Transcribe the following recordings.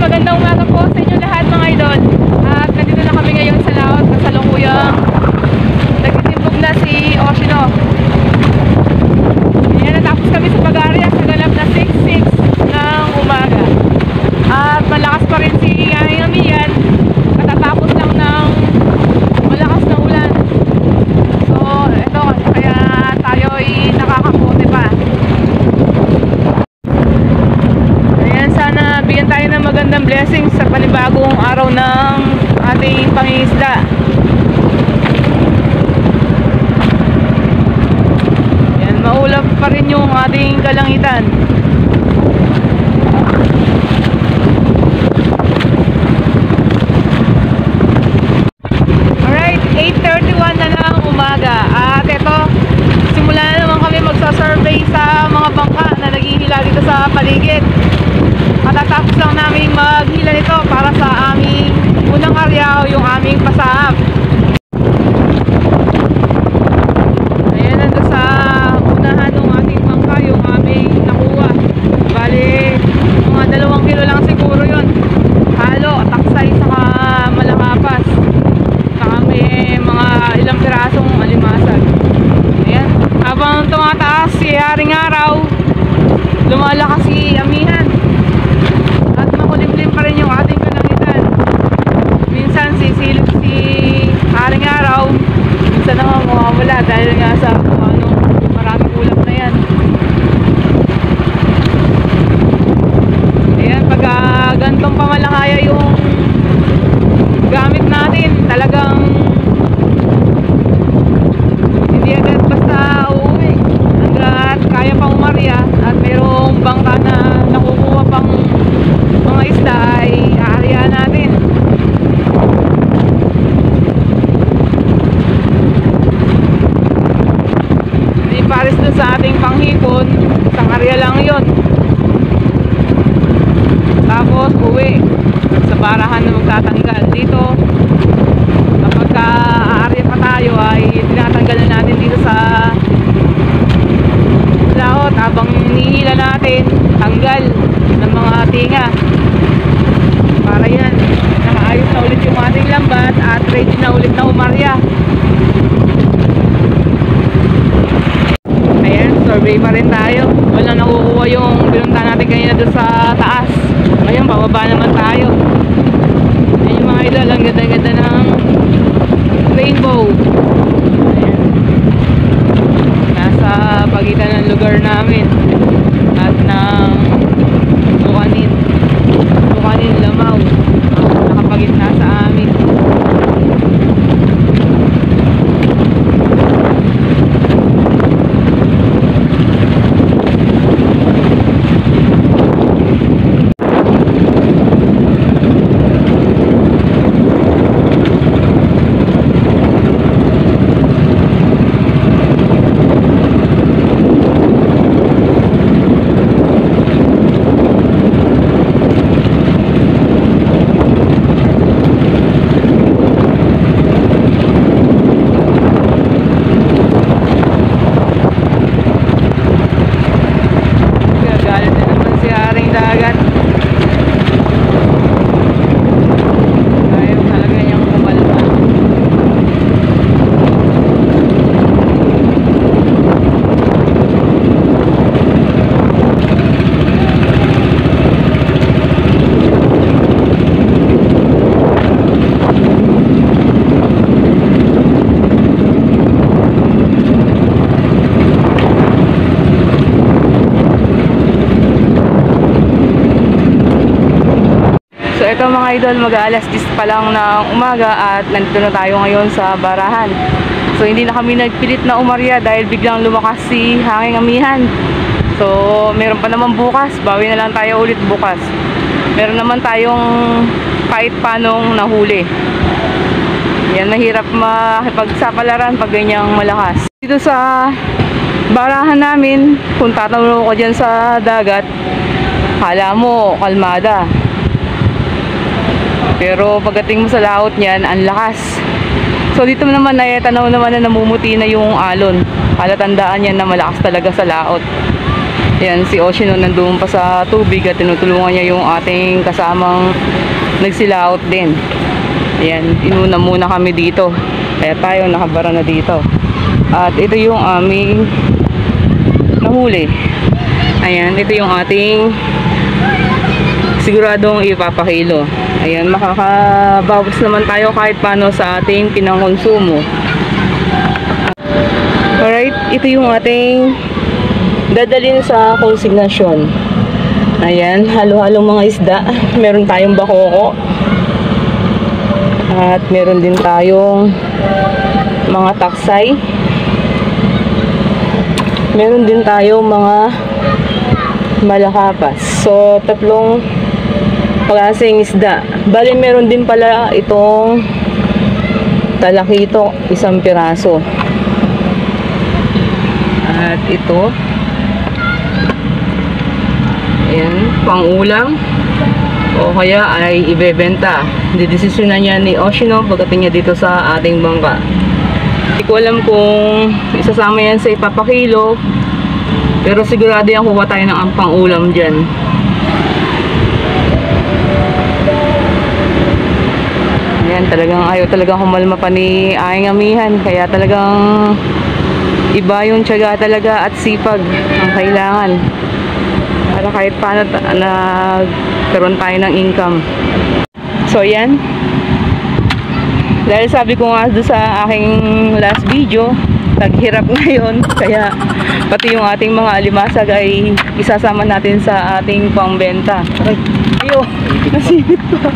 magandang umaga po sa inyo lahat mga idol. At nandito na kami ngayon sa laot. Kasalukuyang nagtitimbog na si Oshino. Ayan, natapos kami sa Bagaria sa ganap na 6:06 ng umaga. At malakas pa rin si aming amiyan. Katatapos lang ng malakas na ulan. So, ito, kaya tayo ay nakakapote pa. Sana bigyan tayo ng magandang blessings sa panibagong araw ng ating pangingisda. Yan, maulap pa rin yung ating kalangitan. Alright, 8:31 na ng umaga. At ito, simula na naman kami magsa-survey sa mga bangka na naghihila dito sa paligid. Matatapos lang namin maghila nito para sa aming unang area o yung aming pasaab. Ayan, nandun sa unahan ng ating bangka yung aming nakuha. Bali, mga 2 kilo lang siguro yun. Halo, taksay, saka malakapas. Saka may mga ilang pirasong alimasag. Ayan, habang tumataas si haring araw, lumalakas si amihan. Makulimlim pa rin yung ating kalangitan. Minsan sisilip si haring araw, minsan naman mawawala dahil nga sa maraming ulap na yan. Ayan, pagka gantong pamalakaya yung gamit natin, talagang hindi agad basta uuwi hanggat kaya pang umarya at mayroong bangka na nakukuha pang mga isda ay aaryahan natin. Hindi pares dun sa ating panghipon, isang area lang yun. Tapos uwi sa barahan na magtatanggal. Dito kapag aarya pa tayo ay tinatanggal na natin dito sa laot habang hinihila natin, tanggal ng mga tinga para yan nakaayos na ulit yung ating lambat at ready na ulit na umarya. Ayan, survey pa rin tayo. Walang nakukuha yung pinunta natin kanina doon sa taas. Ngayon bababa naman tayo. Ayan yung mga idol, ang ganda-ganda ng rainbow. Ayan, nasa pagitan ng lugar namin at ng Bukanin Lamaw, nakapagitna sa amin. Ito mga idol, mag-alas 10 pa lang ng umaga at nandito na tayo ngayon sa barahan. So hindi na kami nagpilit na umarya dahil biglang lumakas si hanging amihan. So meron pa naman bukas, bawi na lang tayo ulit bukas. Meron naman tayong kahit panong nahuli. Yan, mahirap makipagsapalaran pag ganyang malakas. Dito sa barahan namin, kung tatanong ko dyan sa dagat, kala mo kalmada. Pero pagdating mo sa laot niyan, ang lakas. So dito naman ay tanaw naman na namumuti na yung alon. Palatandaan yan na malakas talaga sa laot. Yan, si Oshino nandun pa sa tubig at tinutulungan niya yung ating kasamang nagsilaot din. Ayan, inuna muna kami dito. Kaya tayo nakabara na dito. At ito yung aming nahuli. Ayan, ito yung ating siguradong ipapakilo. Ayan, makakabawas naman tayo kahit paano sa ating pinangkonsumo. Alright, ito yung ating dadalhin sa konsignasyon. Ayan, halo-halong mga isda. Meron tayong bakoko. At meron din tayong mga taksay. Meron din tayong mga malakapas. So, tatlong klaseng isda. Bali, meron din pala itong talakito, isang piraso. At ito, ayan, pang-ulam o kaya ay ibebenta. Didesisyonan niya ni Oshino pagdating niya dito sa ating bangka. Hindi ko alam kung isasama yan sa ipapakilo, pero sigurado yan kuha tayo ng pang-ulam dyan. Ayan, talagang ayaw talagang humalma pa ni aking amihan, kaya talagang iba yung tiyaga talaga at sipag ang kailangan para kahit paano nagkaroon tayo ng income. So yan, dahil sabi ko nga doon sa aking last video, taghirap ngayon, kaya pati yung ating mga alimasag ay isasama natin sa ating pangbenta. Ay, ayo, nasipit pa.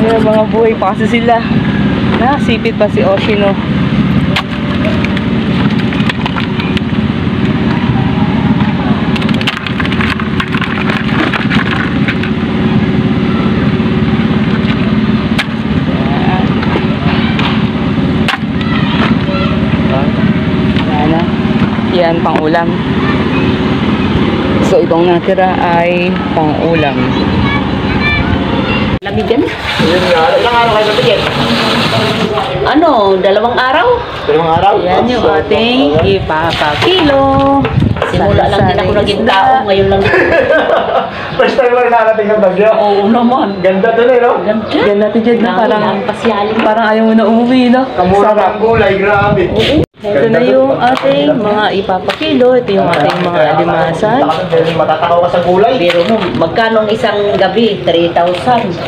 Ayan, mga buhay pa kasi sila. Nasipit pa si Oshino. Yan, pang-ulam. So, itong natira ay pang-ulam. Lamigan? Ilang araw kayo natigil? Ano, 2 araw? 2 araw? Yan yung ating ipapakilo. Simula lang din ako naging tao, ngayon lang. First time mo rin narating ng Bagyo? Oo naman. Ganda doon eh, no? Ganda. Yan natin dyan na parang pasyalin. parang ayaw mo na umuwi, no? Kamura ng gulay, grabe. Ito na yung ating mga ipapakilo. Ito yung ating mga alimasan. Matatakaw ka sa gulay. Pero mo, magkano ang isang gabi? 3,000.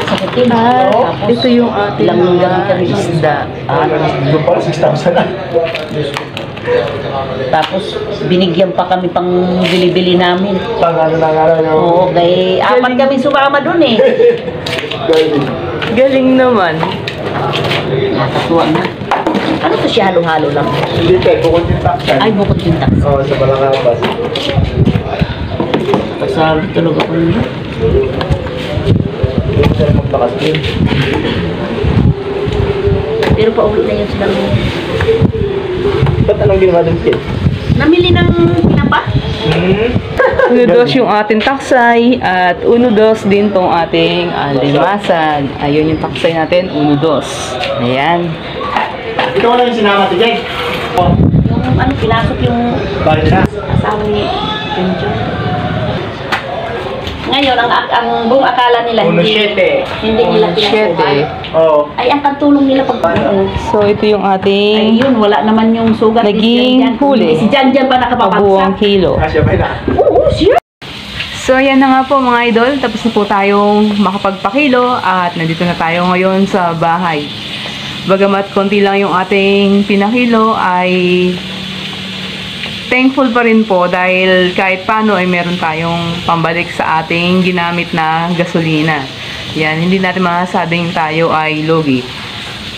Sa hotel. At ito yung ating mga isda. Doon pala, 6,000 na. Tapos, binigyan pa kami pang bili-bili namin. Tangalo yung... Oo, kay apat kami sumama dun eh. Galing naman. Nakatuwa na. Ano to siya, halo-halo lang? Hindi tayo, bukod yung taksan. Ay, bukod yung tax. Oo, sa Balangabas. Pasabi talaga ko nila. Hindi tayo magtakas din. Pero pauwi na yun sila. Ba't anong ginawa din kid? Namili ng pinapa? Uno-dos yung ating taksay at uno-dos din tong ating alimasag. Ayun yung taksay natin, uno-dos. Ayan. Ikaw na yung sinama si Jake. Oh, Yung ano, pinasok yung bakit na? asawa ni Kenjo. Ngayon, ang buong akala nila hindi nila pinasukan. Oo. Ay, ang katulong nila pag So, ito yung ating ayun, wala naman yung sugat. Naging huli. Si Janjan pa pabuang nakapapagsak. kilo. Kasya ba na? Oo, siya. So, ayan na nga po mga idol. Tapos na po tayong makapagpakilo at nandito na tayo ngayon sa bahay. Bagamat konti lang yung ating pinakilo ay thankful pa rin po dahil kahit paano ay meron tayong pambalik sa ating ginamit na gasolina. Yan, hindi natin masasabing tayo ay logi.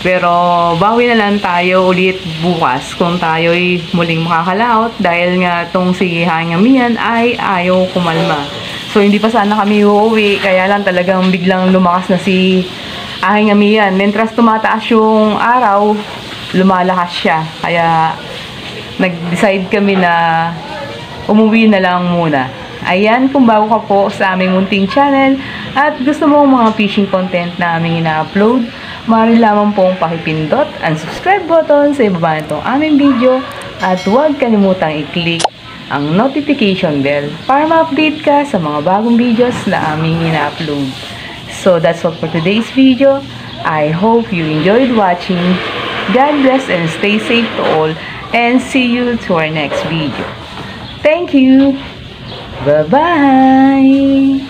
Pero bawi na lang tayo ulit bukas kung tayo'y muling makakalaot dahil nga tong si Hangamihan ay ayaw kumalma. So hindi pa sana kami uuwi kaya lang talagang biglang lumakas na si Hangamihan. Mentras tumataas yung araw, lumalakas siya. Kaya nag-decide kami na umuwi na lang muna. Ayan, kung bago ka po sa aming munting channel at gusto mo mga fishing content na aming ina-upload, maaari lamang pong pakipindot ang subscribe button sa ibaba nitong aming video at huwag kalimutang i-click ang notification bell para ma-update ka sa mga bagong videos na aming ina-upload. So that's all for today's video. I hope you enjoyed watching. God bless and stay safe to all, and see you to our next video. Thank you. Bye-bye.